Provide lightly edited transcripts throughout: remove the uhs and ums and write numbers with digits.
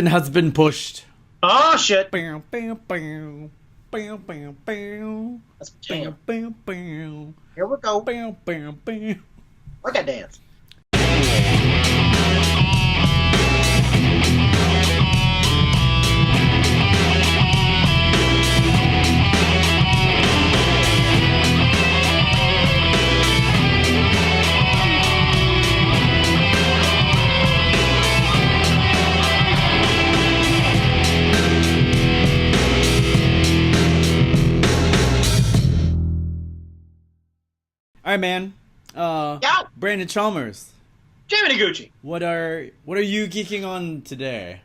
has been pushed. Oh shit! Bam, bam, bam. Bam, bam, bam. That's Bam, bam. bam, bam. Here we go. Bam, bam, bam. Like a dance. All right, man. Yeah. Brandon Chalmers, Jamie Noguchi. what are you geeking on today?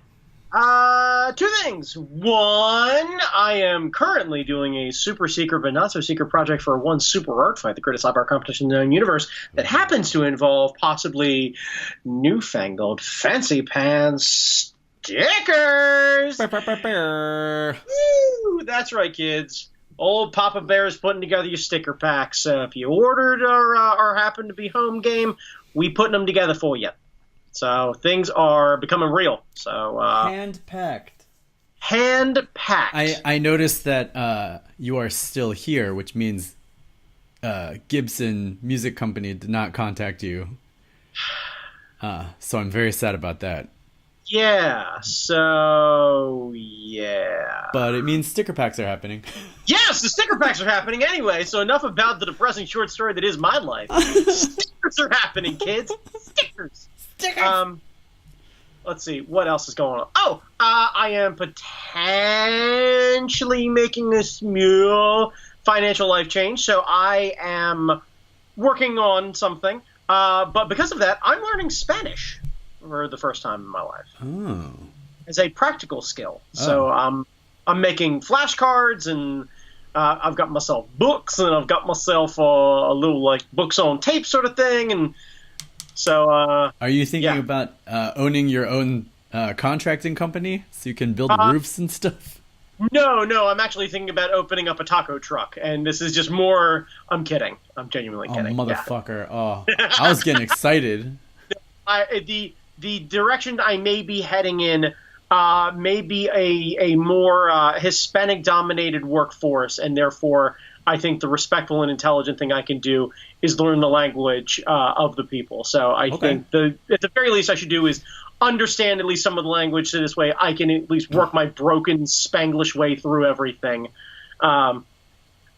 Two things. One, I am currently doing a super secret but not so secret project for one super art fight, the greatest live art competition in the known universe, that happens to involve possibly newfangled fancy pants stickers. Woo! That's right, kids. Old Papa Bear is putting together your sticker packs. So if you ordered or happen to be home game, we putting them together for you. So things are becoming real. So Hand-packed. hand-packed. I noticed that you are still here, which means Gibson Music Company did not contact you. So I'm very sad about that. Yeah. So yeah. But it means sticker packs are happening. Yes, the sticker packs are happening anyway. So enough about the depressing short story that is my life. Stickers are happening, kids. Stickers. Stickers. Let's see what else is going on. Oh, I am potentially making a small financial life change. So I am working on something. But because of that, I'm learning Spanish for the first time in my life. Oh. As a practical skill. So I'm making flashcards, and I've got myself books, and I've got myself a little like books on tape sort of thing, and so Are you thinking yeah. about owning your own contracting company so you can build roofs and stuff? No, I'm actually thinking about opening up a taco truck, and this is just more. I'm kidding. I'm genuinely Oh, kidding. motherfucker. Oh, I was getting excited. The direction I may be heading in may be a more Hispanic-dominated workforce, and therefore I think the respectful and intelligent thing I can do is learn the language of the people. So I think at the very least I should do is understand at least some of the language, so this way I can at least work my broken Spanglish way through everything. And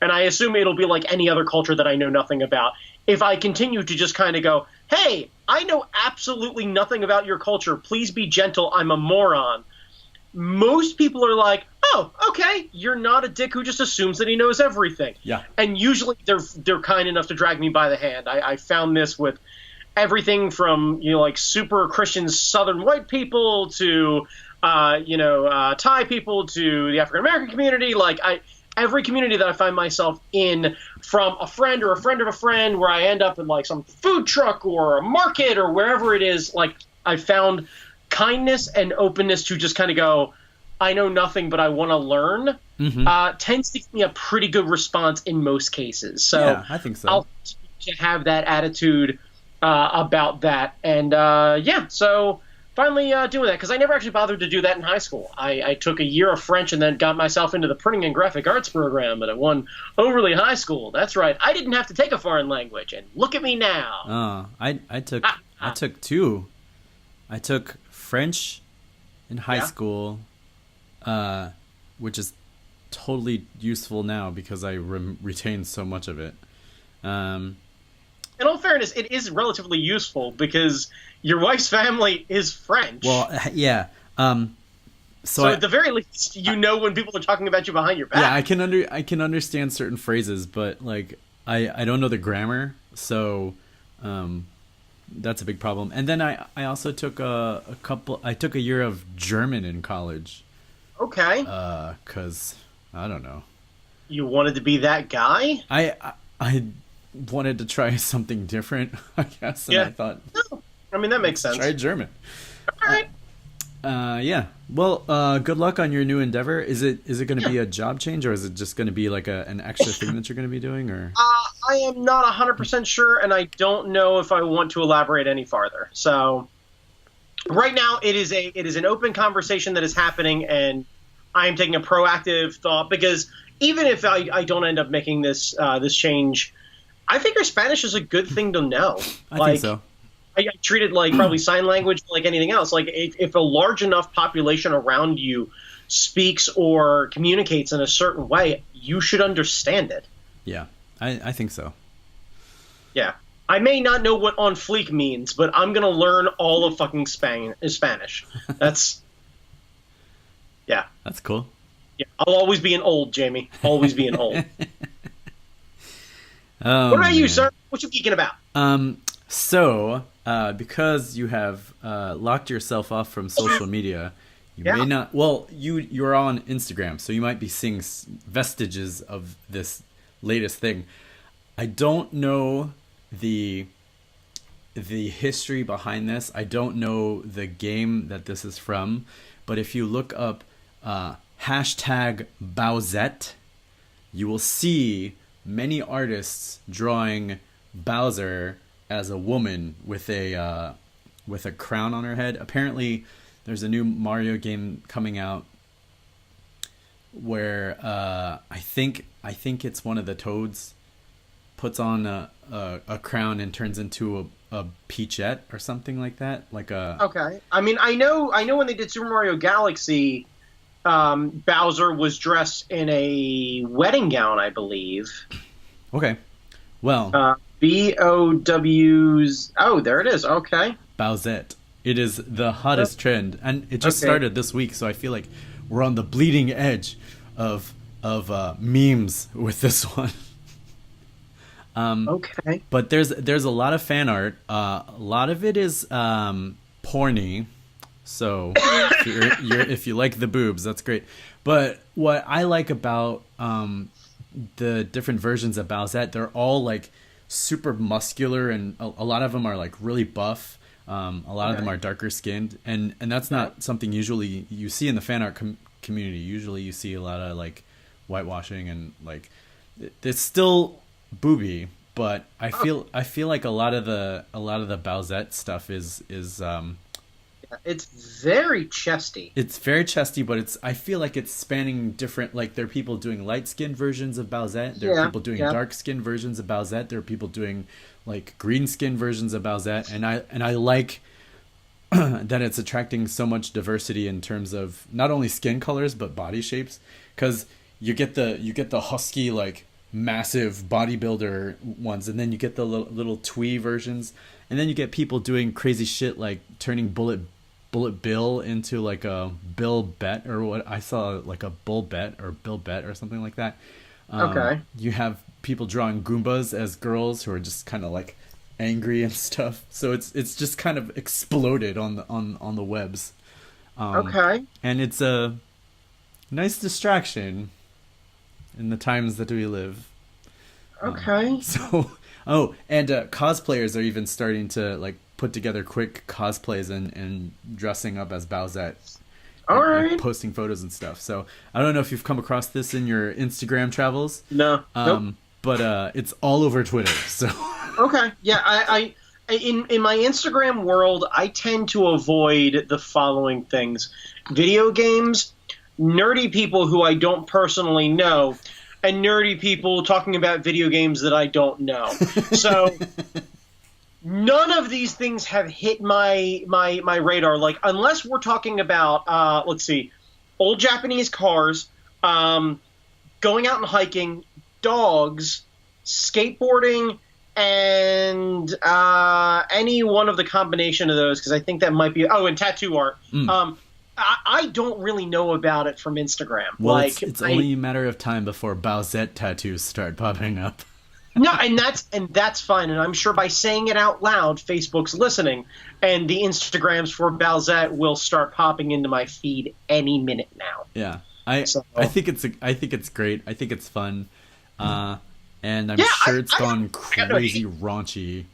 I assume it'll be like any other culture that I know nothing about. If I continue to just kind of go, hey, I know absolutely nothing about your culture. Please be gentle. I'm a moron. Most people are like, oh, okay, you're not a dick who just assumes that he knows everything. Yeah. And usually they're kind enough to drag me by the hand. I found this with everything from, like super Christian Southern white people to, Thai people to the African American community. Every community that I find myself in, from a friend or a friend of a friend, where I end up in like some food truck or a market or wherever it is, like I found kindness and openness to just kind of go, I know nothing, but I want to learn, tends to give me a pretty good response in most cases. So yeah, I think so. I'll to have that attitude about that. And so finally doing that, because I never actually bothered to do that in high school. I took a year of French and then got myself into the printing and graphic arts program at one Overly High School. That's right. I didn't have to take a foreign language, and look at me now. I took two. I took French in high school, which is totally useful now because I retained so much of it. In all fairness, it is relatively useful because your wife's family is French. Well, yeah. So at the very least, when people are talking about you behind your back. Yeah, I can understand certain phrases, but like I don't know the grammar, so that's a big problem. And then I also took I took a year of German in college. Okay. 'Cause I don't know. You wanted to be that guy? I wanted to try something different, I guess, and I thought, no. I mean, that makes sense. Try German. All right. Yeah. Well, good luck on your new endeavor. Is it going to be a job change, or is it just going to be like an extra thing that you're going to be doing, or? I am not 100% sure, and I don't know if I want to elaborate any farther. So, right now it is an open conversation that is happening, and I am taking a proactive thought, because even if I don't end up making this change, I figure Spanish is a good thing to know. I think so. I treat it like probably sign language, like anything else. Like if a large enough population around you speaks or communicates in a certain way, you should understand it. Yeah, I think so. Yeah. I may not know what on fleek means, but I'm going to learn all of fucking Spanish. That's, yeah. That's cool. Yeah. I'll always be an old, Jamie. Always be an old. Oh, what about you, man. sir? What you geeking about? So, because you have locked yourself off from social media, you Yeah. may not. Well, you're on Instagram, so you might be seeing vestiges of this latest thing. I don't know the history behind this. I don't know the game that this is from, but if you look up hashtag Bowsette, you will see many artists drawing Bowser as a woman with a crown on her head. Apparently, there's a new Mario game coming out where I think it's one of the Toads puts on a crown and turns into a Peachette or something like that. Like a Okay. I mean, I know when they did Super Mario Galaxy, Bowser was dressed in a wedding gown, I believe. Okay. Well, BOW's. Oh, there it is. Okay. Bowsette. It is the hottest trend, and it just started this week, so I feel like we're on the bleeding edge of memes with this one. Okay. But there's a lot of fan art. A lot of it is porny. So if you like the boobs, that's great. But what I like about the different versions of Bowsette, they're all like super muscular, and a lot of them are like really buff. A lot of them are darker skinned, and that's not something usually you see in the fan art community. Usually you see a lot of like whitewashing, and like it's still booby, but I feel like a lot of the Bowsette stuff is it's very chesty. it's very chesty, but I feel like it's spanning different. Like there are people doing light skinned versions of Bowsette. There are people doing dark skinned versions of Bowsette. There are people doing like green skin versions of Bowsette, and I like that it's attracting so much diversity in terms of not only skin colors but body shapes, because you get the husky like massive bodybuilder ones, and then you get the little twee versions, and then you get people doing crazy shit like turning Bullet Bill into like a Bill Bet, or what I saw like a Bull Bet or Bill Bet or something like that. Okay. You have people drawing Goombas as girls who are just kind of like angry and stuff. So it's just kind of exploded on the webs. Okay. And it's a nice distraction in the times that we live. Okay. And cosplayers are even starting to like put together quick cosplays and dressing up as Bowsette. All right. And posting photos and stuff. So I don't know if you've come across this in your Instagram travels. No. Nope. But it's all over Twitter. So Okay. Yeah. I in my Instagram world, I tend to avoid the following things: video games, nerdy people who I don't personally know, and nerdy people talking about video games that I don't know. So none of these things have hit my radar. Like, unless we're talking about, let's see, old Japanese cars, going out and hiking, dogs, skateboarding, and any one of the combination of those, because I think that might be. Oh, and tattoo art. I don't really know about it from Instagram. Well, like, it's only a matter of time before Bowsette tattoos start popping up. No, and that's fine. And I'm sure by saying it out loud, Facebook's listening, and the Instagrams for Bowsette will start popping into my feed any minute now. Yeah, I think it's great. I think it's fun, and I'm sure it's gone crazy raunchy.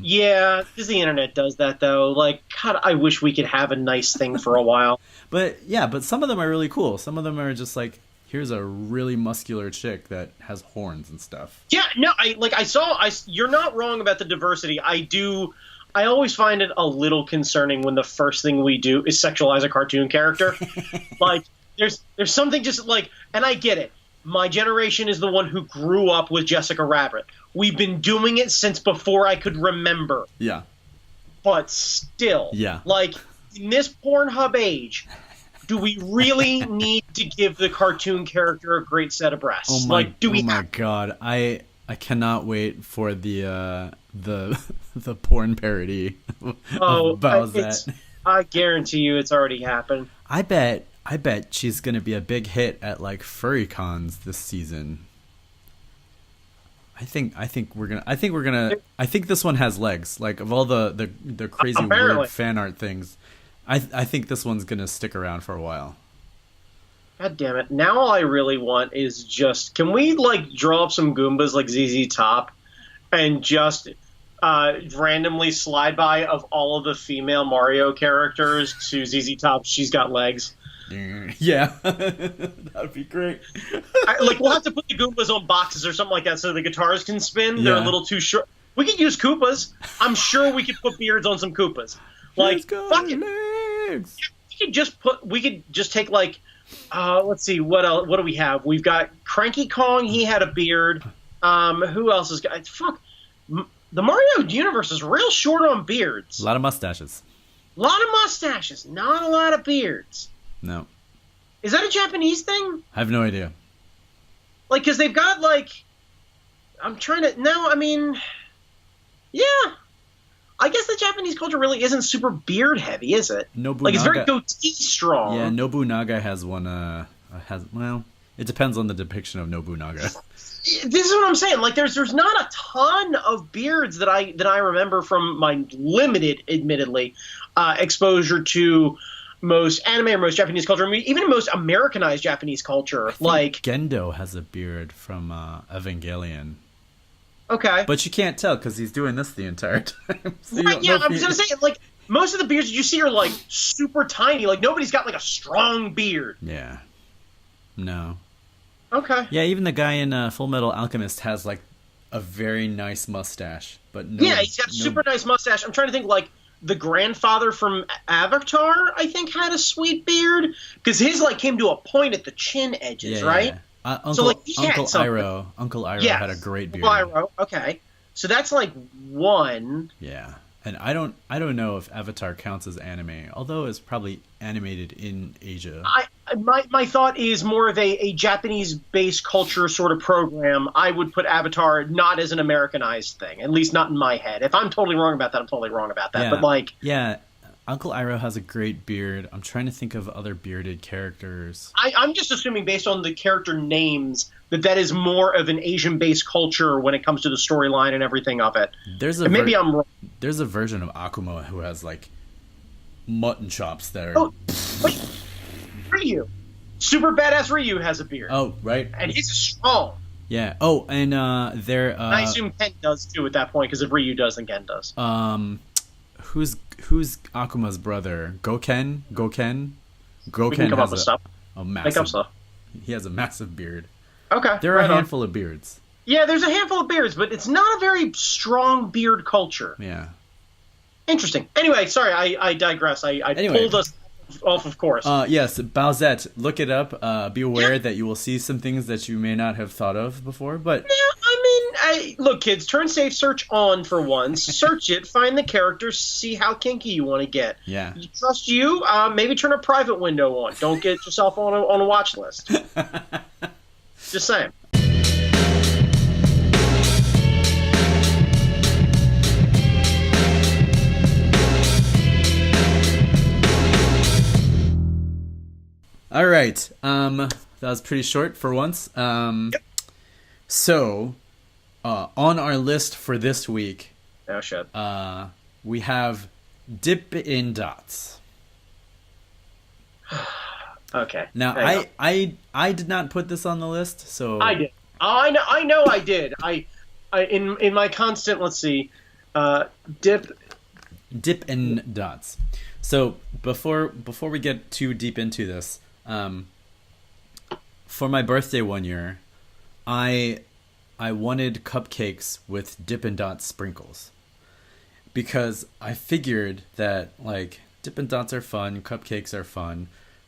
Yeah, because the internet does that though. Like, God, I wish we could have a nice thing for a while. But some of them are really cool. Some of them are just like, here's a really muscular chick that has horns and stuff. Yeah, no, I saw. You're not wrong about the diversity. I do I always find it a little concerning when the first thing we do is sexualize a cartoon character. Like, there's something just like, and I get it. My generation is the one who grew up with Jessica Rabbit. We've been doing it since before I could remember. Yeah. But still, Yeah. like, in this Pornhub age, do we really need to give the cartoon character a great set of breasts? Oh my, like, do we oh my god. I cannot wait for the the porn parody of Bowsette. I guarantee you it's already happened. I bet she's gonna be a big hit at like furry cons this season. I think this one has legs. Like, of all the crazy Apparently. weird fan art things, I think this one's gonna stick around for a while. God damn it. Now all I really want is just, can we, like, draw up some Goombas like ZZ Top and just randomly slide by of all of the female Mario characters to ZZ Top, she's got legs? Yeah. That would be great. We'll have to put the Goombas on boxes or something like that so the guitars can spin. They're a Yeah. little too short. We could use Koopas. I'm sure we could put beards on some Koopas. Like, It's got fuck it. legs. We could just take, like, let's see, what else? What do we have? We've got Cranky Kong. He had a beard. Who else has got? Fuck. The Mario universe is real short on beards. A lot of mustaches. A lot of mustaches, not a lot of beards. No, Is that a Japanese thing? I have no idea. Like, because they've got, like, I'm trying to. No, I mean, yeah. I guess the Japanese culture really isn't super beard heavy, is it? Nobunaga. Like, it's very goatee strong. Yeah, Nobunaga has one. Well, it depends on the depiction of Nobunaga. This is what I'm saying. Like, there's not a ton of beards that I remember from my limited, admittedly, exposure to most anime or most Japanese culture. I mean, even most Americanized Japanese culture. Like, Gendo has a beard from Evangelion, okay, but you can't tell because he's doing this the entire time. So you right? don't Yeah, know I if was gonna say, like, most of the beards that you see are like super tiny. Like, nobody's got like a strong beard. Yeah. No. Okay. Yeah, even the guy in Full Metal Alchemist has like a very nice mustache, but no. Yeah, he's got a super nice mustache. I'm trying to think, like, the grandfather from Avatar, I think, had a sweet beard because his, like, came to a point at the chin edges, Yeah, right? yeah. Uncle, So, like, he had Uncle something. Iroh. Uncle Iroh Yes. had a great beard. Pyro. Okay, so that's like one. Yeah, and I don't know if Avatar counts as anime, although it's probably animated in Asia. My thought is more of a Japanese-based culture sort of program. I would put Avatar not as an Americanized thing, at least not in my head. If I'm totally wrong about that, I'm totally wrong about that. Yeah. But, like, Yeah, Uncle Iroh has a great beard. I'm trying to think of other bearded characters. I'm just assuming based on the character names that is more of an Asian-based culture when it comes to the storyline and everything of it. There's a And maybe I'm wrong. There's a version of Akuma who has like mutton chops that are. Oh, wait, Ryu. Super badass Ryu has a beard. Oh, right. And he's strong. Yeah. Oh, and they're. And I assume Ken does too at that point, because if Ryu does, then Ken does. Who's Akuma's brother? Goken. We can Goken come up has with a stuff. massive. Make up stuff. He has a massive beard. Okay. There are right a on. handful of beards. Yeah, there's a handful of beards, but it's not a very strong beard culture. Yeah. Interesting. Anyway, sorry, I digress. I Anyway. pulled us off of course. Yes, Bowsette. Look it up. Be aware that you will see some things that you may not have thought of before. But Yeah, I mean, look, kids, turn safe search on for once. Search it, find the characters, see how kinky you want to get. yeah, You trust you? Maybe turn a private window on. Don't get yourself on a watch list. Just saying. all right. That was pretty short for once. So, on our list for this week, Oh, shit. we have Dip in Dots. Okay. Now, Hang on. I did not put this on the list, so I did. I know I did. I in my constant, let's see, Dip. Dip in Dots. So before we get too deep into this, for my birthday one year, I wanted cupcakes with Dip and Dots sprinkles. because I figured that like Dippin' Dots are fun, cupcakes are fun,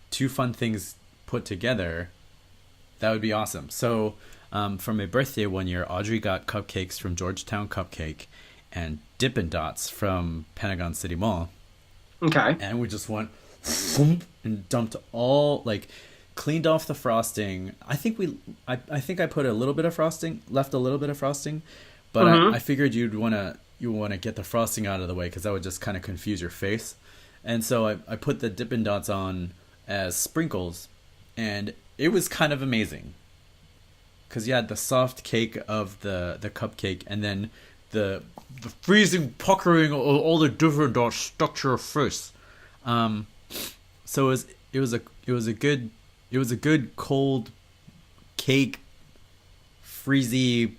two fun things put together, that would be awesome. So for my birthday one year, Audrey got cupcakes from Georgetown Cupcake and Dippin' Dots from Pentagon City Mall. Okay. And we just went and dumped all, like, cleaned off the frosting. I think I put a little bit of frosting, left a little bit of frosting, but I figured you want to get the frosting out of the way because that would just kind of confuse your face. And so I put the Dippin' Dots on as sprinkles, and it was kind of amazing because you had the soft cake of the cupcake, and then the freezing puckering of all the different dots stuck to your face. So it was a good cold cake, freezy,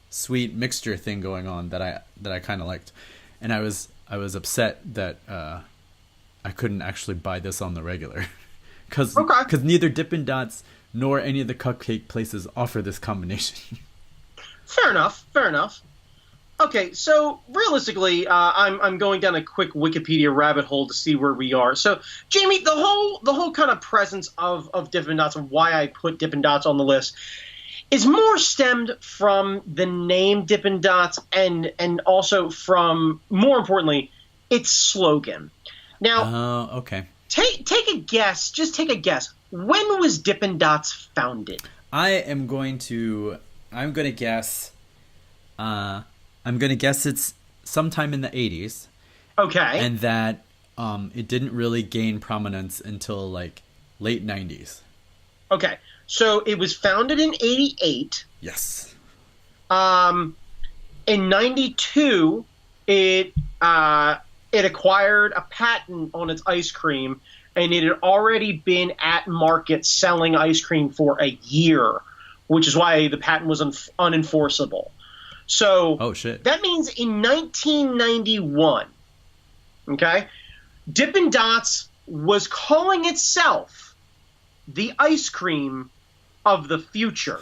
sweet mixture thing going on that I kind of liked, and I was upset that I couldn't actually buy this on the regular because neither Dippin' Dots nor any of the cupcake places offer this combination. Fair enough. Okay, so realistically, I'm going down a quick Wikipedia rabbit hole to see where we are. So, Jamie, the whole kind of presence of Dippin' Dots and why I put Dippin' Dots on the list is more stemmed from the name Dippin' Dots and also from, more importantly, its slogan. Now, okay. Take a guess. Just take a guess. When was Dippin' Dots founded? I'm going to guess. I'm going to guess it's sometime in the 80s. Okay. And that it didn't really gain prominence until like late 90s. Okay. So it was founded in 88. Yes. In 92, it acquired a patent on its ice cream, and it had already been at market selling ice cream for a year, which is why the patent was unenforceable. So that means in 1991, okay, Dippin' Dots was calling itself the ice cream of the future.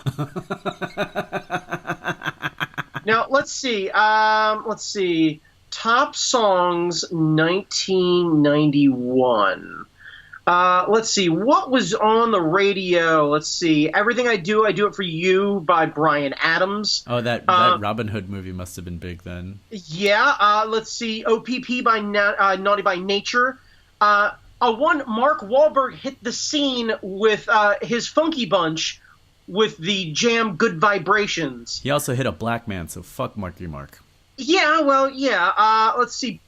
Now, let's see. Top songs 1991. Let's see. What was on the radio? Let's see. Everything I Do It For You by Bryan Adams. Oh, that Robin Hood movie must have been big then. Yeah. Let's see. OPP by Naughty by Nature. Mark Wahlberg hit the scene with his Funky Bunch with the jam Good Vibrations. He also hit a black man, so fuck Marky Mark. Yeah, well, yeah. Let's see.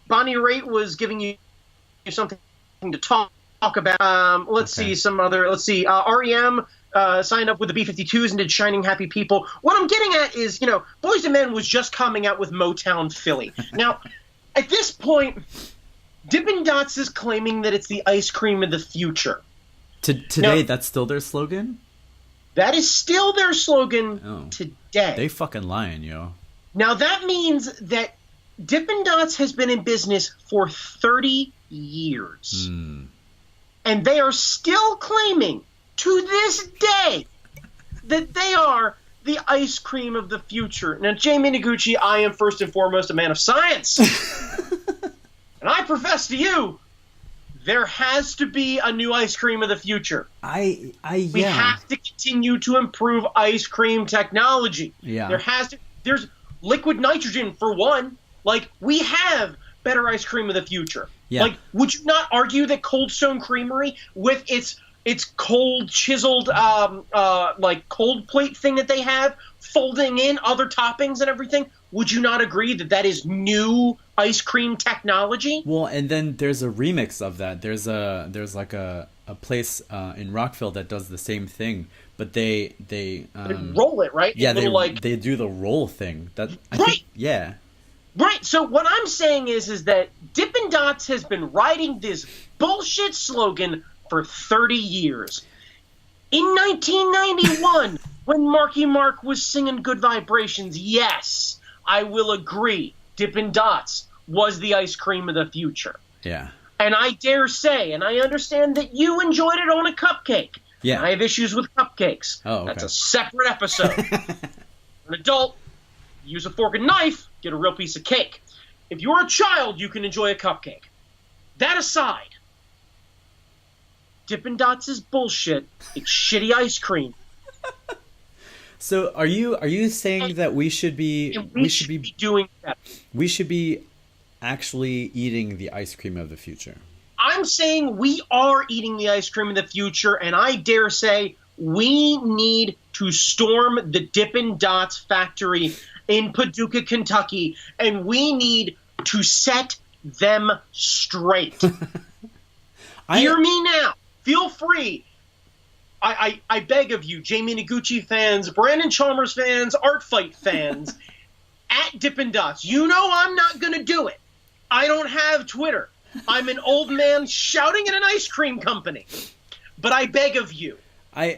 Bonnie Raitt was giving you something to talk about. Let's see some other. Let's see. REM signed up with the B-52s and did Shining Happy People. What I'm getting at is, Boyz II Men was just coming out with Motown Philly. Now, at this point, Dippin' Dots is claiming that it's the ice cream of the future. Today, that's still their slogan? That is still their slogan today. They fucking lying, yo. Now, that means that Dippin' Dots has been in business for 30 years. And they are still claiming, to this day, that they are the ice cream of the future. Now, Jamie Noguchi, I am first and foremost a man of science. And I profess to you, there has to be a new ice cream of the future. We have to continue to improve ice cream technology. Yeah. There's liquid nitrogen, for one. Like, we have better ice cream of the future. Yeah. Like, would you not argue that Cold Stone Creamery, with its cold chiseled like cold plate thing that they have, folding in other toppings and everything, would you not agree that that is new ice cream technology? Well, and then there's a remix of that. There's like a place in Rockville that does the same thing, but they roll it, right? Yeah, they do the roll thing. Yeah. Right. So what I'm saying is that Dippin' Dots has been riding this bullshit slogan for 30 years. In 1991, when Marky Mark was singing Good Vibrations, yes, I will agree, Dippin' Dots was the ice cream of the future. Yeah. And I dare say, and I understand that you enjoyed it on a cupcake. Yeah. I have issues with cupcakes. Oh, okay. That's a separate episode. An adult, use a fork and knife, get a real piece of cake. If you're a child, you can enjoy a cupcake. That aside, Dippin' Dots is bullshit. It's shitty ice cream. So are you saying that And we should be doing that. we should be actually eating the ice cream of the future? I'm saying we are eating the ice cream in the future, and I dare say we need to storm the Dippin' Dots factory in Paducah, Kentucky, and we need to set them straight. Hear me now. Feel free. I beg of you, Jamie Noguchi fans, Brandon Chalmers fans, Art Fight fans, at Dippin' Dots. You know I'm not going to do it. I don't have Twitter. I'm an old man shouting at an ice cream company. But I beg of you,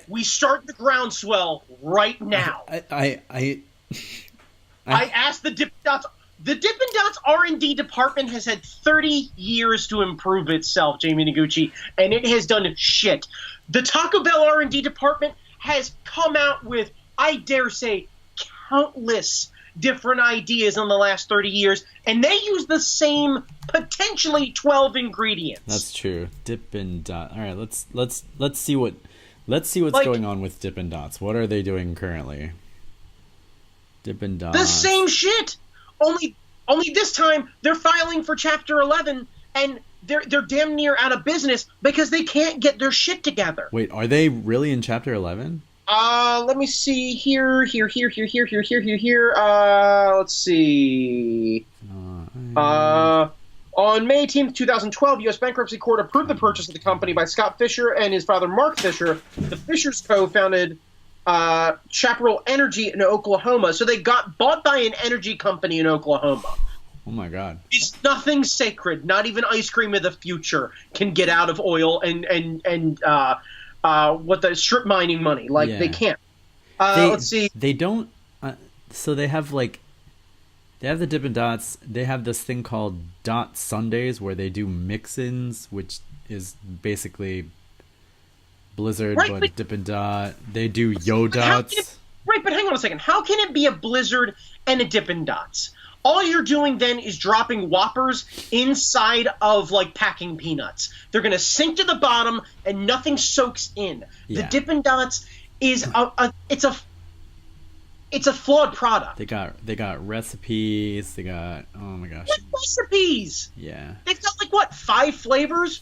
we start the groundswell right now. I asked the Dippin' Dots. The Dippin' Dots R&D department has had 30 years to improve itself, Jamie Noguchi, and it has done shit. The Taco Bell R&D department has come out with, I dare say, countless different ideas in the last 30 years, and they use the same potentially 12 ingredients. That's true. Dippin' Dots. All right, let's see what's going on with Dippin' Dots. What are they doing currently? Dippin' Dots. The same shit. Only this time they're filing for Chapter 11, and they're damn near out of business because they can't get their shit together. Wait, are they really in Chapter 11? Let me see here. Let's see. On May 18th, 2012, U.S. Bankruptcy Court approved the purchase of the company by Scott Fisher and his father, Mark Fisher. The Fishers co-founded Chaparral Energy in Oklahoma. So they got bought by an energy company in Oklahoma. Oh my God! It's nothing sacred. Not even ice cream of the future can get out of oil and what the strip mining money. Like they can't. Let's see. They don't. So they have the Dippin' Dots. They have this thing called Dot Sundays where they do mix-ins, which is basically Blizzard, but Dippin' Dot. They do Yo Dots. Right, but hang on a second. How can it be a Blizzard and a Dippin' Dots? All you're doing then is dropping Whoppers inside of packing peanuts. They're going to sink to the bottom and nothing soaks in. Yeah. The Dippin' Dots is it's a flawed product. They got recipes. They got, oh my gosh. What recipes? Yeah. They've got 5 flavors.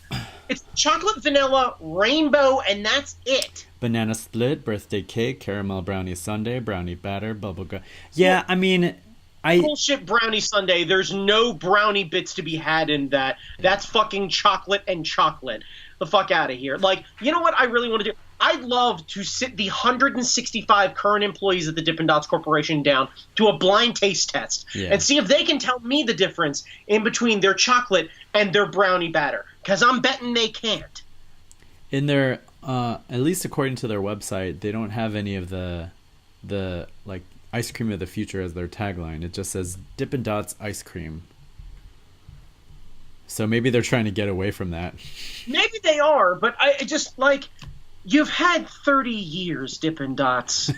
It's chocolate, vanilla, rainbow, and that's it. Banana split, birthday cake, caramel brownie sundae, brownie batter, bubblegum. Yeah, I mean, bullshit brownie sundae. There's no brownie bits to be had in that. That's fucking chocolate and chocolate. The fuck out of here. You know what I really want to do? I'd love to sit the 165 current employees of the Dippin' Dots Corporation down to a blind taste test and see if they can tell me the difference in between their chocolate and their brownie batter. Because I'm betting they can't. In their, at least according to their website, they don't have any of the ice cream of the future as their tagline. It just says Dippin' Dots ice cream. So maybe they're trying to get away from that. Maybe they are, but I just you've had 30 years, Dippin' Dots.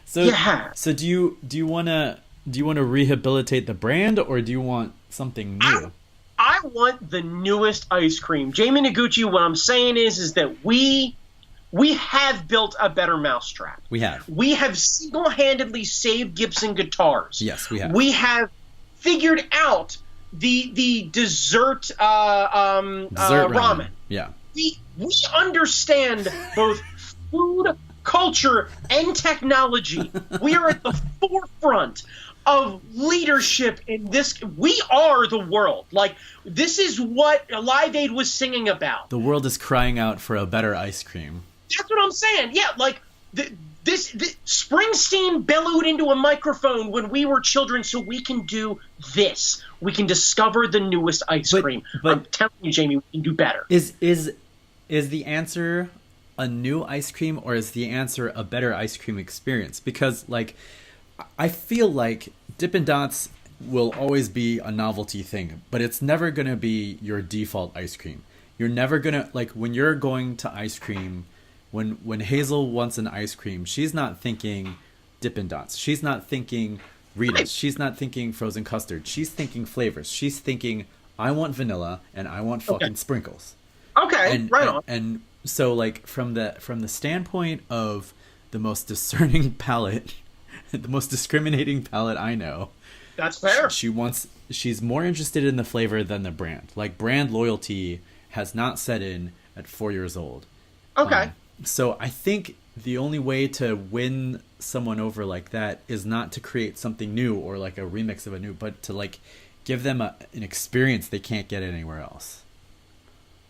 So do you want to rehabilitate the brand, or do you want something new? I want the newest ice cream. Jamie Noguchi, what I'm saying is that we have built a better mousetrap. We have. We have single-handedly saved Gibson guitars. Yes, we have. We have figured out the dessert ramen. Yeah. We understand both food, culture, and technology. We are at the forefront of leadership in this. We are the world. This is what Live Aid was singing about. The world is crying out for a better ice cream. That's what I'm saying. Yeah, this Springsteen bellowed into a microphone when we were children, so we can do this. We can discover the newest ice cream. But I'm telling you, Jamie, we can do better. Is the answer a new ice cream, or is the answer a better ice cream experience? Because I feel like Dippin' Dots will always be a novelty thing, but it's never going to be your default ice cream. You're never going to, when you're going to ice cream, when Hazel wants an ice cream, she's not thinking Dippin' Dots. She's not thinking Rita's. She's not thinking frozen custard. She's thinking flavors. She's thinking, I want vanilla and I want fucking sprinkles. Okay, right on. And so, like, from the standpoint of the most discerning palate, the most discriminating palate I know, that's fair. She's more interested in the flavor than the brand. Like, brand loyalty has not set in at 4 years old. Okay. So I think the only way to win someone over like that is not to create something new or like a remix of a new, but to like give them an experience they can't get anywhere else.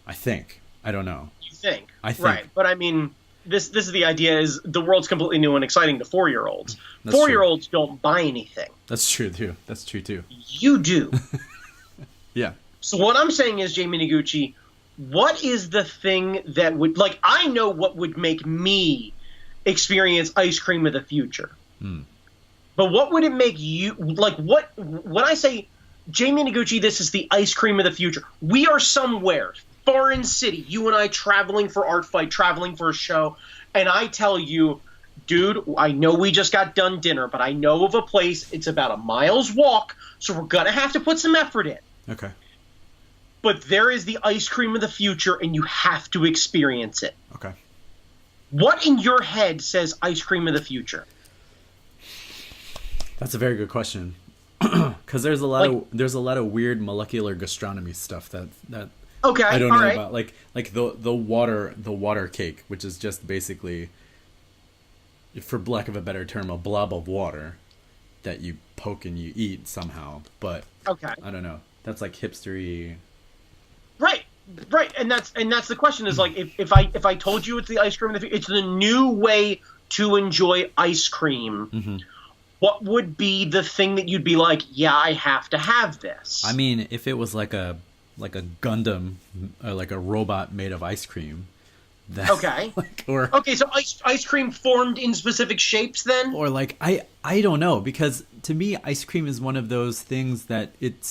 I think. I don't know. You think? I think. Right, but I mean, this is the idea: is the world's completely new and exciting to 4-year-olds. That's 4-year-olds don't buy anything. That's true too. That's true too. You do. Yeah. So what I'm saying is, Jamie Noguchi, what is the thing that would, like, I know what would make me experience ice cream of the future. But what would it make you, like, when I say, Jamie Noguchi, this is the ice cream of the future, we are somewhere, foreign city, you and I traveling for Art Fight, traveling for a show, and I tell you, dude, I know we just got done dinner, but I know of a place, it's about a mile's walk, so we're going to have to put some effort in. Okay. But there is the ice cream of the future, and you have to experience it. Okay. What in your head says ice cream of the future? That's a very good question. Because there's a lot of weird molecular gastronomy stuff that okay, I don't know right. about. Like the water cake, which is just basically, for lack of a better term, a blob of water that you poke and you eat somehow. But okay, I don't know. That's like hipstery. Right, and that's the question is, like, if I told you it's the ice cream, it's the new way to enjoy ice cream. Mm-hmm. What would be the thing that you'd be like, yeah, I have to have this? I mean, if it was like a Gundam, like a robot made of ice cream. That, okay. Okay, so ice cream formed in specific shapes then? Or like I don't know, because to me ice cream is one of those things that it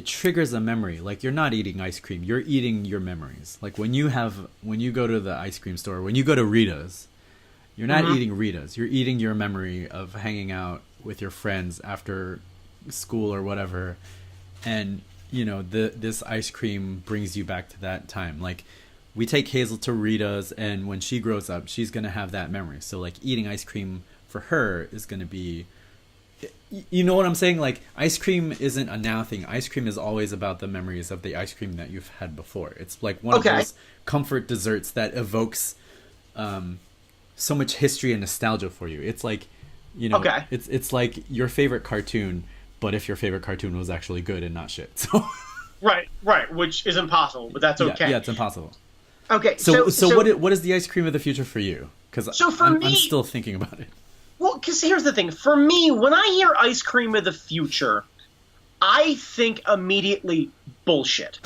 triggers a memory. Like, you're not eating ice cream, you're eating your memories. Like when you go to the ice cream store, when you go to Rita's, you're not eating Rita's, you're eating your memory of hanging out with your friends after school or whatever, and this ice cream brings you back to that time. Like, we take Hazel to Rita's, and when she grows up, she's gonna have that memory. So like, eating ice cream for her is gonna be, you know what I'm saying? Like, ice cream isn't a now thing. Ice cream is always about the memories of the ice cream that you've had before. It's like one of those comfort desserts that evokes so much history and nostalgia for you. It's like, it's like your favorite cartoon, but if your favorite cartoon was actually good and not shit. So right, which is impossible, but that's okay. Yeah, it's impossible. Okay, so what is the ice cream of the future for you? Because I'm still thinking about it. Well, because here's the thing. For me, when I hear ice cream of the future, I think immediately bullshit.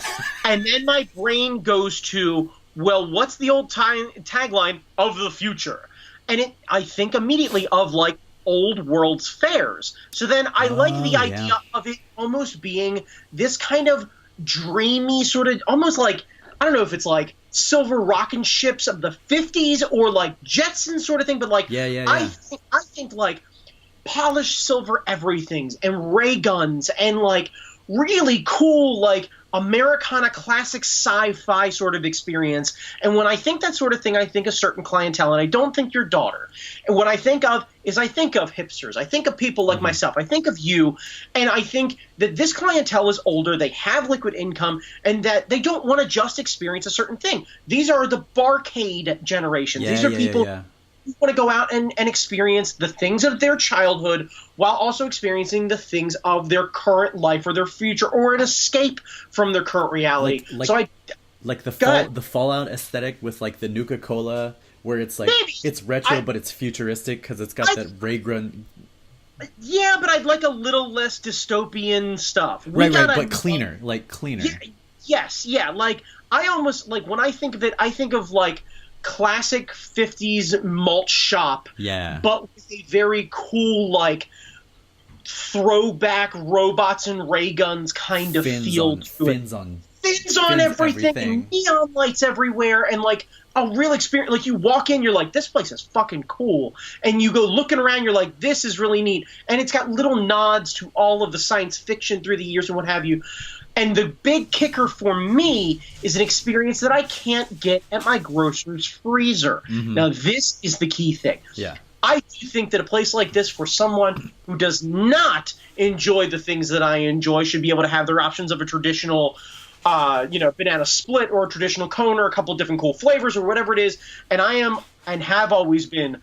And then my brain goes to, well, what's the old tagline of the future? And I think immediately of, like, old world's fairs. So then I like the idea of it almost being this kind of dreamy sort of, almost like, I don't know if it's like silver rockin' ships of the 50s or like Jetsons sort of thing, but like, I think like polished silver everythings and ray guns and like really cool, like Americana classic sci-fi sort of experience. And when I think that sort of thing, I think a certain clientele, and I don't think your daughter. And what I think of is, I think of hipsters. I think of people like myself. I think of you. And I think that this clientele is older. They have liquid income, and that they don't want to just experience a certain thing. These are the barcade generations. These are people who want to go out and experience the things of their childhood while also experiencing the things of their current life or their future, or an escape from their current reality. Like the Fallout aesthetic with like the Nuka-Cola, where it's like it's retro but it's futuristic because it's got that ray gun. Yeah, but I'd like a little less dystopian stuff. But cleaner, like cleaner. Yes, like I almost like when I think of it, I think of like classic 50s malt shop, but with a very cool like throwback robots and ray guns kind of feel to it. Fins on fins on everything, and neon lights everywhere, and like a real experience. Like you walk in, you're like, this place is fucking cool, and you go looking around, you're like, this is really neat, and it's got little nods to all of the science fiction through the years and what have you. And the big kicker for me is an experience that I can't get at my grocer's freezer. Mm-hmm. Now, this is the key thing. Yeah. I do think that a place like this, for someone who does not enjoy the things that I enjoy, should be able to have their options of a traditional, banana split or a traditional cone or a couple of different cool flavors or whatever it is. And I am and have always been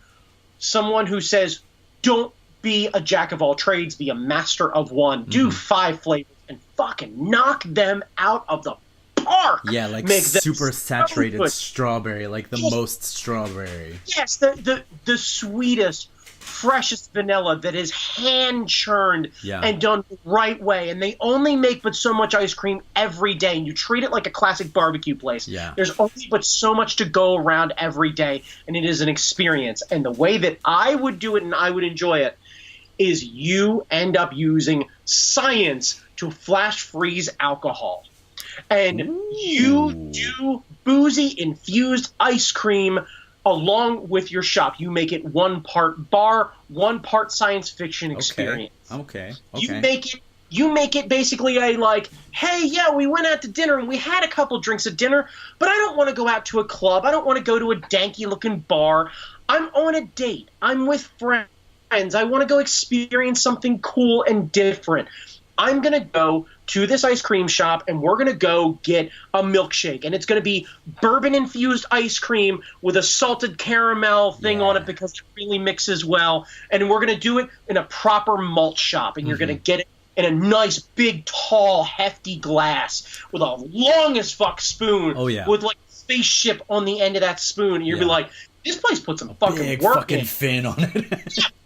someone who says, don't be a jack of all trades, be a master of one. Mm-hmm. Do 5 flavors and fucking knock them out of the park. Yeah, like super saturated strawberry, like the most strawberry. Yes, the sweetest, freshest vanilla that is hand churned and done the right way. And they only make but so much ice cream every day. And you treat it like a classic barbecue place. Yeah. There's only but so much to go around every day, and it is an experience. And the way that I would do it and I would enjoy it is you end up using science to flash freeze alcohol. And you do boozy infused ice cream along with your shop. You make it 1 part bar, 1 part science fiction experience. Okay. You make it basically a like, hey, yeah, we went out to dinner and we had a couple drinks at dinner, but I don't want to go out to a club. I don't want to go to a danky looking bar. I'm on a date. I'm with friends. I want to go experience something cool and different. I'm going to go to this ice cream shop and we're going to go get a milkshake. And it's going to be bourbon-infused ice cream with a salted caramel thing on it because it really mixes well. And we're going to do it in a proper malt shop. And you're going to get it in a nice, big, tall, hefty glass with a long as fuck spoon with like a spaceship on the end of that spoon. And you'll be like, this place put some fucking big work fucking in. fin on it.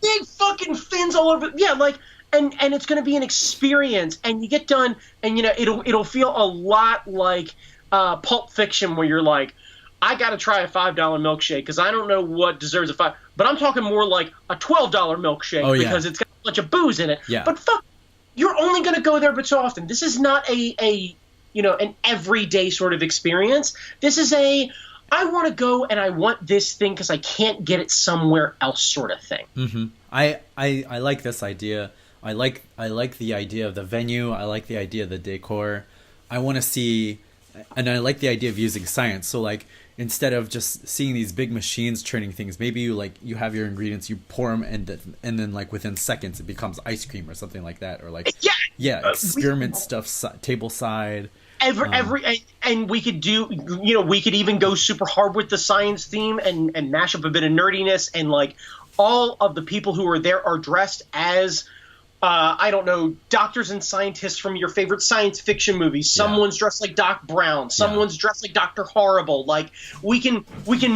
Big fucking fins all over. Yeah, like, and it's going to be an experience. And you get done, and it'll feel a lot like Pulp Fiction, where you're like, I got to try a $5 milkshake because I don't know what deserves a $5. But I'm talking more like a $12 milkshake because it's got a bunch of booze in it. Yeah. But fuck, you're only going to go there but so often. This is not an everyday sort of experience. This is I want to go and I want this thing because I can't get it somewhere else sort of thing. Mm-hmm. I like this idea. I like the idea of the venue. I like the idea of the decor. I want to see, and I like the idea of using science. So like, instead of just seeing these big machines churning things, maybe you have your ingredients, you pour them, and then like within seconds it becomes ice cream or something like that, or like experiment stuff table side. And we could do, we could even go super hard with the science theme and mash up a bit of nerdiness, and like all of the people who are there are dressed as doctors and scientists from your favorite science fiction movies. Someone's dressed like Doc Brown. Someone's dressed like Dr. Horrible. Like we can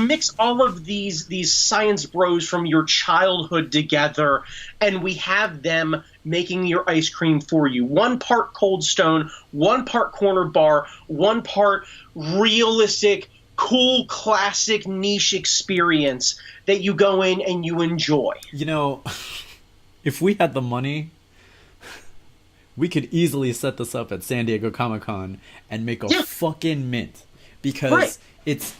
mix all of these science bros from your childhood together, and we have them making your ice cream for you. 1 part Cold Stone, 1 part Corner Bar, 1 part realistic, cool, classic niche experience that you go in and you enjoy. If we had the money, we could easily set this up at San Diego Comic-Con and make a fucking mint, because it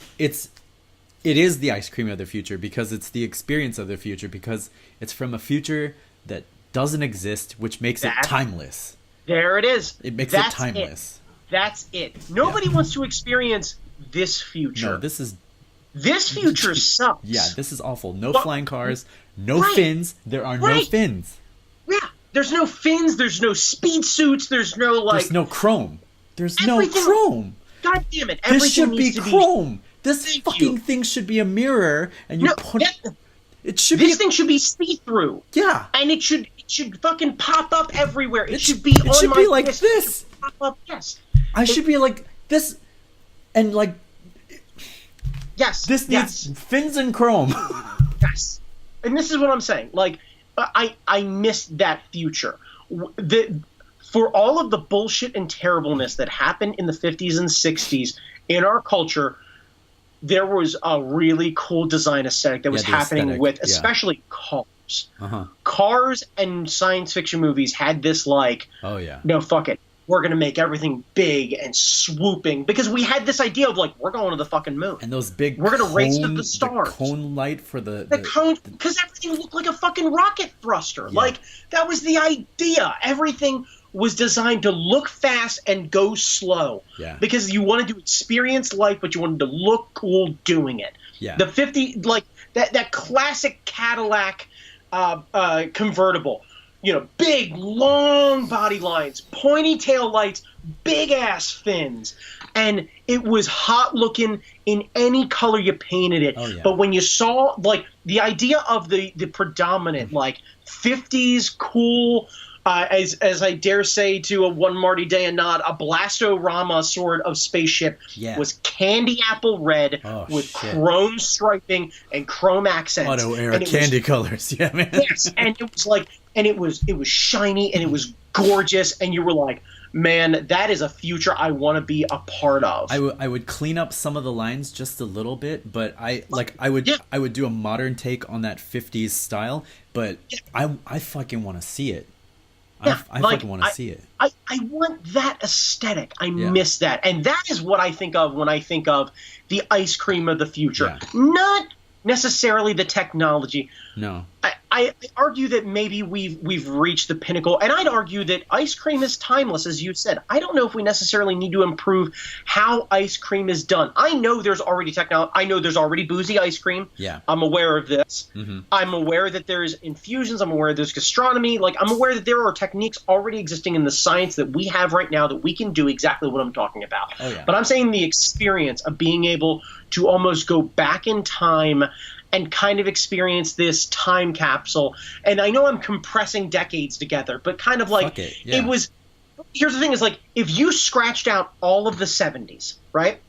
is the ice cream of the future, because it's the experience of the future, because it's from a future that doesn't exist, which makes it timeless. There it is. It makes it timeless. That's it. Nobody wants to experience this future. No, this future sucks. Yeah, this is awful. No flying cars, no fins. There are no fins. Yeah, there's no fins. There's no speed suits. There's no There's no chrome. There's no chrome. God damn it! This should be chrome. This fucking thing should be a mirror, and you put. It should be. This thing should be see-through. Yeah, and it should fucking pop up everywhere. It should be on my. It should be like this. Pop up, yes. I should be like this, and like. Yes. This needs fins and chrome. Yes. And this is what I'm saying. Like, I missed that future. For all of the bullshit and terribleness that happened in the 50s and 60s in our culture, there was a really cool design aesthetic that was happening with especially cars. Cars and science fiction movies had this like, no, fuck it. we're going to make everything big and swooping because we had this idea of like, we're going to the fucking moon. And those big we're going to race to the stars. The cone light for the cone, because everything looked like a fucking rocket thruster. Yeah. Like, that was the idea. Everything was designed to look fast and go slow. Yeah. Because you wanted to experience life, but you wanted to look cool doing it. Yeah. The 50, like, that classic Cadillac convertible. You know, big, long body lines, pointy tail lights, big-ass fins. And it was hot looking in any color you painted it. Oh, yeah. But when you saw, like, the idea of the predominant, like, 50s cool, as I dare say to a one Marty Day and nod, a Blastorama sort of spaceship was candy apple red with chrome striping and chrome accents. Auto era candy colors. Yeah, man. Yes, and it was like, and it was shiny and it was gorgeous, and you were like, man, that is a future I want to be a part of. I would clean up some of the lines just a little bit, but I would do a modern take on that 50s style, but I fucking want to see it. Yeah, I fucking want to see it. I want that aesthetic. I miss that. And that is what I think of when I think of the ice cream of the future. Yeah. Not necessarily the technology. No. I argue that maybe we've reached the pinnacle, and I'd argue that ice cream is timeless, as you said. I don't know if we necessarily need to improve how ice cream is done. I know there's already technology. I know there's already boozy ice cream. Yeah. I'm aware of this. Mm-hmm. I'm aware that there's infusions. I'm aware there's gastronomy. Like, I'm aware that there are techniques already existing in the science that we have right now that we can do exactly what I'm talking about. Oh, yeah. But I'm saying the experience of being able to almost go back in time and kind of experience this time capsule. And I know I'm compressing decades together, but kind of like it was – here's the thing is, like, if you scratched out all of the 70s, right,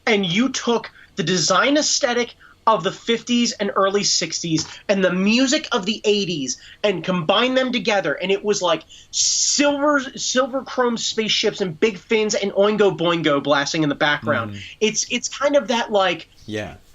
and you took the design aesthetic of the 50s and early 60s and the music of the 80s and combined them together, and it was like silver chrome spaceships and big fins and Oingo Boingo blasting in the background. It's kind of that, like –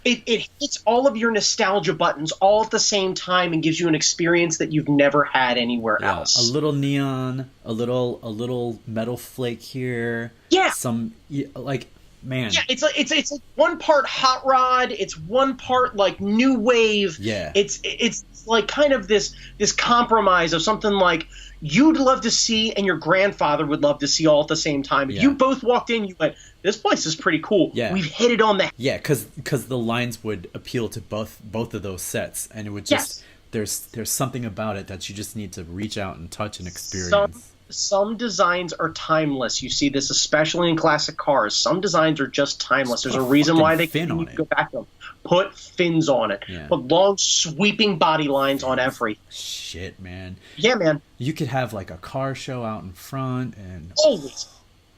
It hits all of your nostalgia buttons all at the same time and gives you an experience that you've never had anywhere else. A little neon, a little metal flake here. Yeah. Some like, man. Yeah, it's like one part hot rod, it's one part like new wave. Yeah. It's like kind of this compromise of something like you'd love to see and your grandfather would love to see all at the same time. If you both walked in, you went, this place is pretty cool. Yeah. We've hit it on the head. Yeah, because the lines would appeal to both of those sets, and it would just there's something about it that you just need to reach out and touch and experience. Some designs are timeless. You see this especially in classic cars. Some designs are just timeless. There's a reason why they can go back to them. Put fins on it. Yeah. Put long sweeping body lines on everything. Shit, man. Yeah, man. You could have like a car show out in front and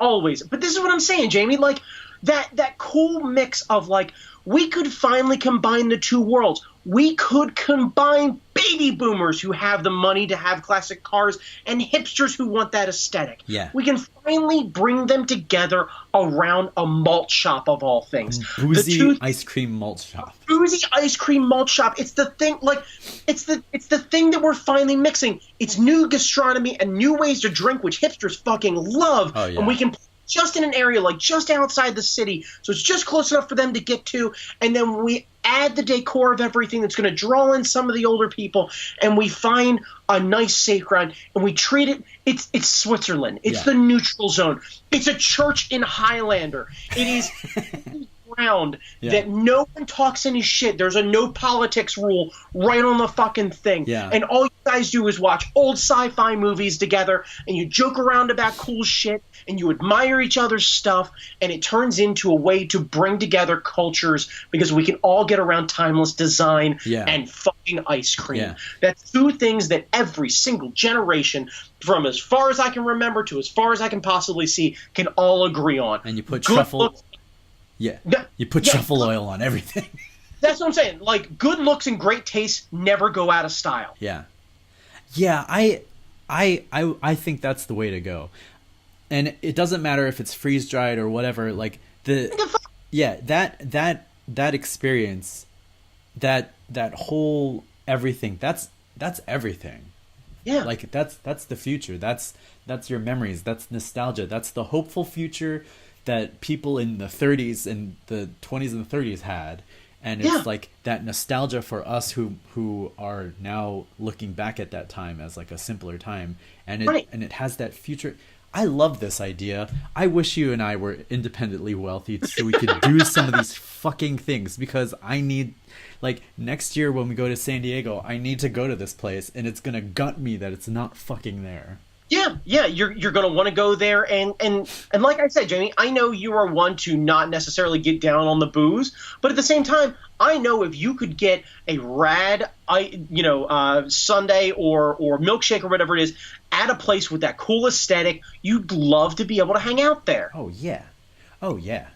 always. But this is what I'm saying, Jamie. Like that cool mix of like we could finally combine the two worlds. We could combine baby boomers who have the money to have classic cars and hipsters who want that aesthetic. Yeah. We can finally bring them together around a malt shop of all things. Boozy ice cream malt shop. Boozy ice cream malt shop. It's the thing, like it's the thing that we're finally mixing. It's new gastronomy and new ways to drink, which hipsters fucking love. Oh, yeah. And we can just in an area like just outside the city, so it's just close enough for them to get to, and then we add the decor of everything that's going to draw in some of the older people, and we find a nice safe ground, and we treat it. It's Switzerland. It's the neutral zone. It's a church in Highlander. It is ground that no one talks any shit. There's a no politics rule right on the fucking thing. Yeah. And all you guys do is watch old sci-fi movies together, and you joke around about cool shit, and you admire each other's stuff, and it turns into a way to bring together cultures because we can all get around timeless design and fucking ice cream. Yeah. That's two things that every single generation, from as far as I can remember to as far as I can possibly see, can all agree on. And you put truffle truffle oil on everything. That's what I'm saying. Like, good looks and great taste never go out of style. Yeah. Yeah, I think that's the way to go. And it doesn't matter if it's freeze dried or whatever. Like that experience, that whole everything. That's everything Yeah. Like that's the future. That's your memories. That's nostalgia. That's the hopeful future that people in the 30s and the 20s and the 30s had. And it's Yeah. like that nostalgia for us who are now looking back at that time as like a simpler time, and Right. it has that future. I love this idea. I wish you and I were independently wealthy so we could do some of these fucking things, because I need, like, next year when we go to San Diego, I need to go to this place, and it's gonna gut me that it's not fucking there. Yeah, yeah, you're gonna want to go there, and like I said, Jamie, I know you are one to not necessarily get down on the booze, but at the same time, I know if you could get a rad, Sunday or milkshake or whatever it is at a place with that cool aesthetic, you'd love to be able to hang out there. Oh yeah, oh yeah.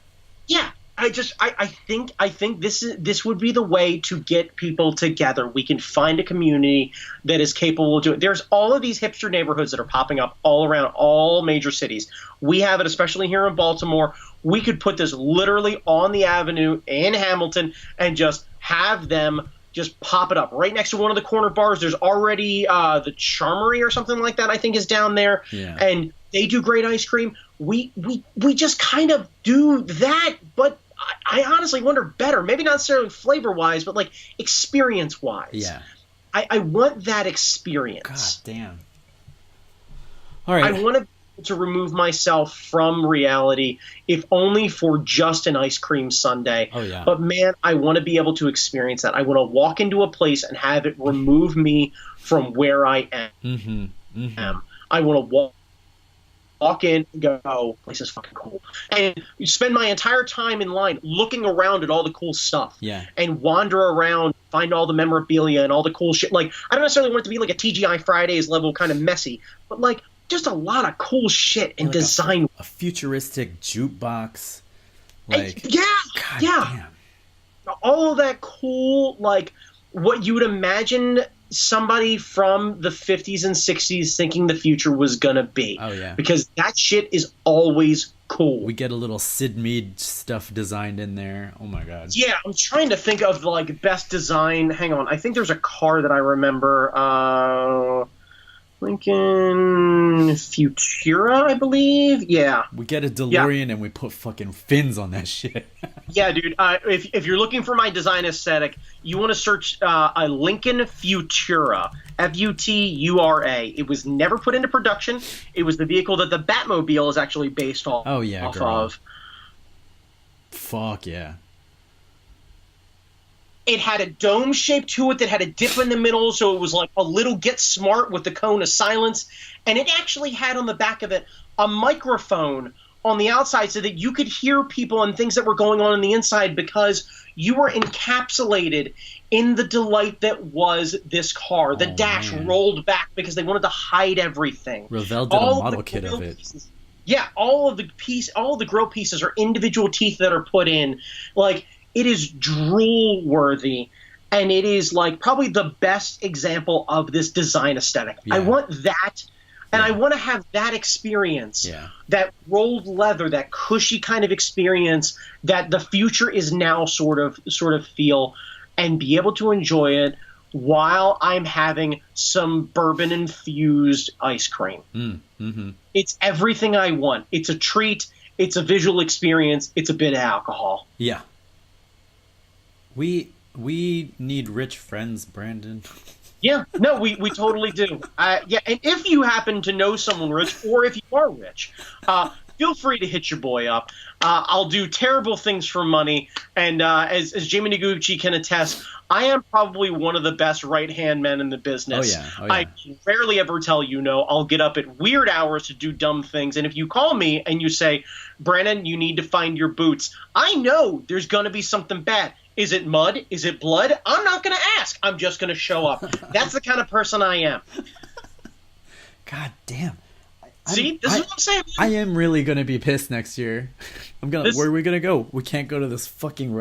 Yeah, I think this would be the way to get people together. We can find a community that is capable of doing it. There's all of these hipster neighborhoods that are popping up all around all major cities. We have it, especially here in Baltimore. We could put this literally on the avenue in Hamilton and just have them just pop it up right next to one of the corner bars. There's already the Charmery or something like that, I think, is down there. Yeah. And they do great ice cream. We just kind of do that, but I honestly wonder better. Maybe not necessarily flavor-wise, but like experience-wise. Yeah. I want that experience. God damn. All right. I want to remove myself from reality, if only for just an ice cream sundae. Oh, yeah. But man, I want to be able to experience that. I want to walk into a place and have it remove me from where I am. Mm-hmm. Mm-hmm. I want to walk in and go, oh, this is fucking cool. And spend my entire time in line looking around at all the cool stuff. Yeah. And wander around, find all the memorabilia and all the cool shit. Like, I don't necessarily want it to be like a TGI Fridays level kind of messy, but like just a lot of cool shit and Like design. a futuristic jukebox. Like, yeah, God yeah. damn. All of that cool, like what you would imagine somebody from the 50s and 60s thinking the future was gonna be. Oh yeah. Because that shit is always cool. We get a little Sid Mead stuff designed in there. Oh my god. Yeah, I'm trying to think of like best design. Hang on, I think there's a car that I remember. Lincoln Futura, I believe. Yeah. We get a DeLorean and we put fucking fins on that shit. Yeah, dude. If you're looking for my design aesthetic, you want to search a Lincoln Futura, Futura. It was never put into production. It was the vehicle that the Batmobile is actually based off. Oh yeah, off girl. of. Fuck yeah. It had a dome shape to it that had a dip in the middle, so it was like a little Get Smart with the cone of silence. And it actually had on the back of it a microphone on the outside so that you could hear people and things that were going on the inside, because you were encapsulated in the delight that was this car. The dash rolled back because they wanted to hide everything. Revell did a model kit of it. Pieces, yeah, all of the grill pieces are individual teeth that are put in. Like, it is drool worthy, and it is like probably the best example of this design aesthetic. Yeah. I want that, and I want to have that experience, that rolled leather, that cushy kind of experience that the future is now sort of feel, and be able to enjoy it while I'm having some bourbon infused ice cream. Mm-hmm. It's everything I want. It's a treat. It's a visual experience. It's a bit of alcohol. Yeah. We need rich friends, Brandon. Yeah, no, we totally do. Yeah, and if you happen to know someone rich, or if you are rich, feel free to hit your boy up. I'll do terrible things for money, and as Jamie Noguchi can attest, I am probably one of the best right-hand men in the business. Oh, yeah. I rarely ever tell you no. I'll get up at weird hours to do dumb things, and if you call me and you say, Brandon, you need to find your boots, I know there's going to be something bad. Is it mud? Is it blood? I'm not going to ask. I'm just going to show up. That's the kind of person I am. God damn. See, this is what I'm saying. I am really going to be pissed next year. Where are we going to go? We can't go to this fucking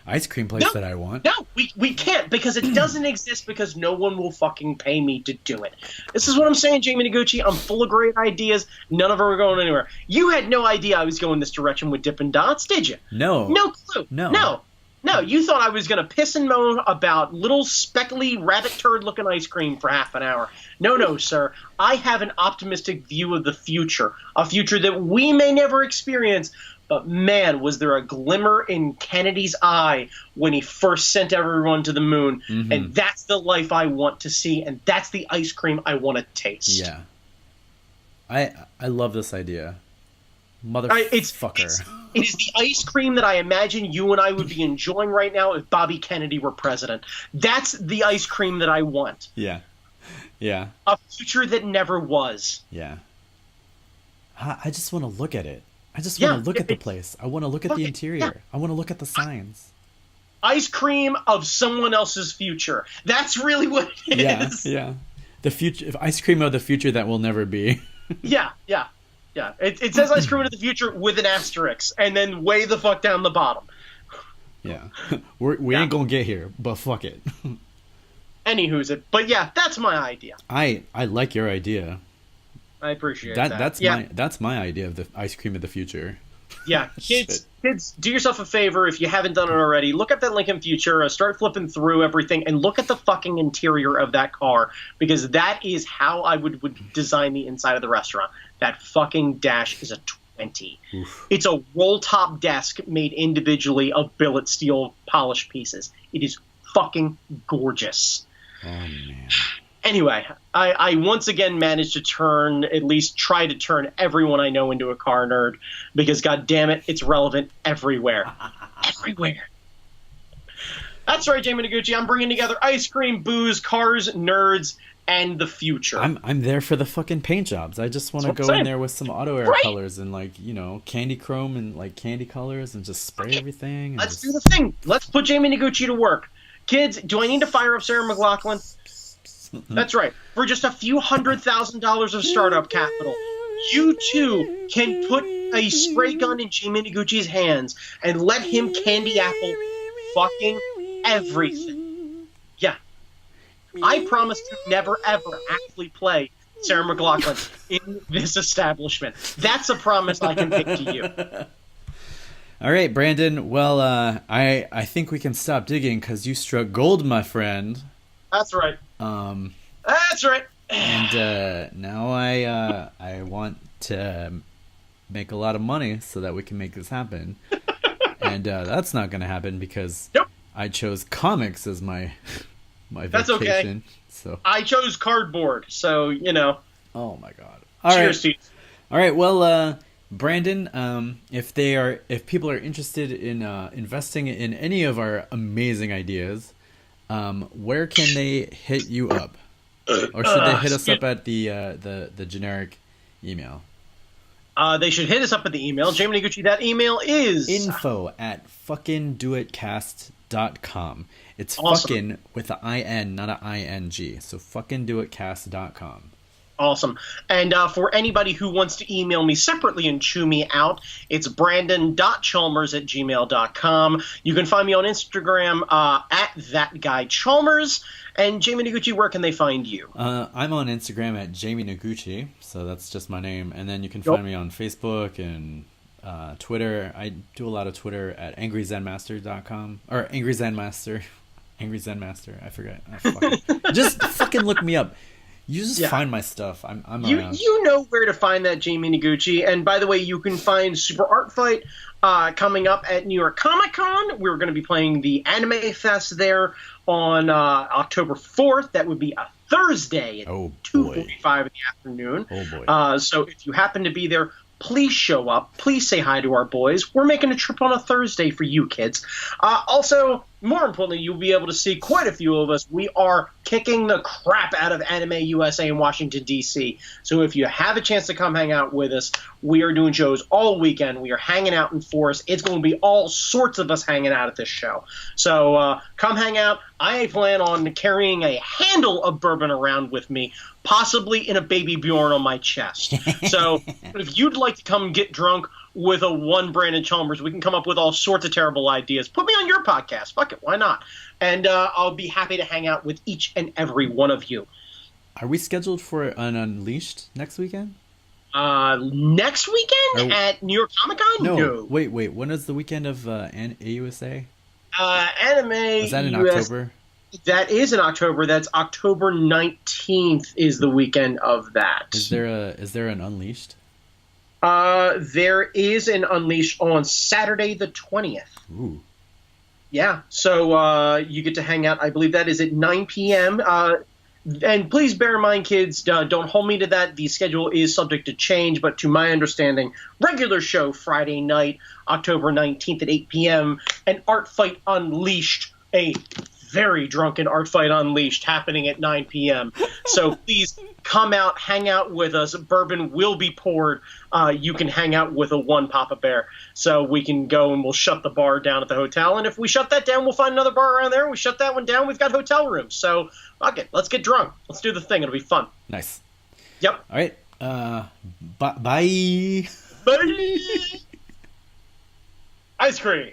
ice cream place that I want. No, we can't, because it doesn't exist, because no one will fucking pay me to do it. This is what I'm saying, Jamie Noguchi. I'm full of great ideas. None of them are going anywhere. You had no idea I was going this direction with Dippin' Dots, did you? No. No clue. No. No, you thought I was going to piss and moan about little speckly rabbit turd looking ice cream for half an hour. No, sir. I have an optimistic view of the future, a future that we may never experience. But man, was there a glimmer in Kennedy's eye when he first sent everyone to the moon. Mm-hmm. And that's the life I want to see, and that's the ice cream I want to taste. Yeah. I love this idea. Motherfucker. It is the ice cream that I imagine you and I would be enjoying right now if Bobby Kennedy were president. That's the ice cream that I want. Yeah. Yeah. A future that never was. Yeah. I just want to look at it. I just want to look at the place. I want to look at the interior. Yeah. I want to look at the signs. Ice cream of someone else's future. That's really what it is. Yeah. The future, ice cream of the future that will never be. Yeah. It says ice cream of the future with an asterisk, and then way the fuck down the bottom. Yeah. We ain't gonna get here, but fuck it. Anywho's it. But yeah, that's my idea. I like your idea. I appreciate that. That's my idea of the ice cream of the future. Yeah, kids, do yourself a favor if you haven't done it already. Look up that Lincoln Future, start flipping through everything, and look at the fucking interior of that car, because that is how I would design the inside of the restaurant. That fucking dash is a 20. Oof. It's a roll-top desk made individually of billet steel polished pieces. It is fucking gorgeous. Oh, man. Anyway, I once again managed to try to turn everyone I know into a car nerd, because god damn it, it's relevant everywhere. Everywhere. That's right, Jamie Noguchi. I'm bringing together ice cream, booze, cars, nerds, and the future. I'm there for the fucking paint jobs. I just want to go in there with some auto air colors and candy chrome and candy colors and just spray everything. Let's do the thing. Let's put Jamie Noguchi to work. Kids, do I need to fire up Sarah McLachlan? That's right. For just a few $100,000 of startup capital, you too can put a spray gun in Jamie Noguchi's hands and let him candy apple fucking everything. Yeah. I promise to never, ever actually play Sarah McLachlan in this establishment. That's a promise I can make to you. All right, Brandon. Well, I think we can stop digging because you struck gold, my friend. That's right. That's right. And now I want to make a lot of money so that we can make this happen. And that's not going to happen because I chose comics as my vacation. That's okay. So I chose cardboard, so Oh my god. Cheers to you. All right. Well, Brandon, if people are interested in investing in any of our amazing ideas, where can they hit you up? Or should they hit us up at the generic email? They should hit us up at the email. Jamie Noguchi, that email is info@fuckingdoitcast.com. It's awesome. Fucking with an I-N, not an I-N-G. So fuckingdoitcast.com. Awesome. And for anybody who wants to email me separately and chew me out, it's brandon.chalmers@gmail.com. You can find me on Instagram at thatguychalmers. And Jamie Noguchi, where can they find you? I'm on Instagram at Jamie Noguchi, so that's just my name. And then you can find me on Facebook and Twitter. I do a lot of Twitter at angryzenmaster.com. Or Angry Zenmaster. Angry Zenmaster. I forget. Just fucking look me up. You just find my stuff. I'm around. You know where to find that, Jamie Noguchi. And by the way, you can find Super Art Fight coming up at New York Comic Con. We're going to be playing the Anime Fest there on October 4th. That would be a Thursday at 2:45 in the afternoon. Oh boy! So if you happen to be there, please show up. Please say hi to our boys. We're making a trip on a Thursday for you kids. Also, more importantly, you'll be able to see quite a few of us. We are kicking the crap out of Anime USA in Washington, D.C. So if you have a chance to come hang out with us, we are doing shows all weekend. We are hanging out in Forest. It's going to be all sorts of us hanging out at this show. So come hang out. I plan on carrying a handle of bourbon around with me, possibly in a baby Bjorn on my chest. So if you'd like to come get drunk with a one Brandon Chalmers, we can come up with all sorts of terrible ideas. Put me on your podcast. Fuck it. Why not? And I'll be happy to hang out with each and every one of you. Are we scheduled for an Unleashed next weekend? Next weekend at New York Comic Con? No. Wait. When is the weekend of AUSA? Anime Is that in US. October? That is in October. That's October 19th is the weekend of that. Is there an Unleashed? There is an Unleashed on Saturday the 20th. Ooh. Yeah, so you get to hang out. I believe that is at 9 p.m. And please bear in mind, kids, don't hold me to that. The schedule is subject to change, but to my understanding, regular show Friday night, October 19th at 8 p.m. An Art Fight Unleashed, a very drunken Art Fight Unleashed happening at 9 p.m. So please come out, hang out with us. Bourbon will be poured. You can hang out with a one Papa Bear. So we can go and we'll shut the bar down at the hotel. And if we shut that down, we'll find another bar around there. We shut that one down. We've got hotel rooms. So fuck it. Let's get drunk. Let's do the thing. It'll be fun. Nice. Yep. All right. Bye. Bye. Ice cream.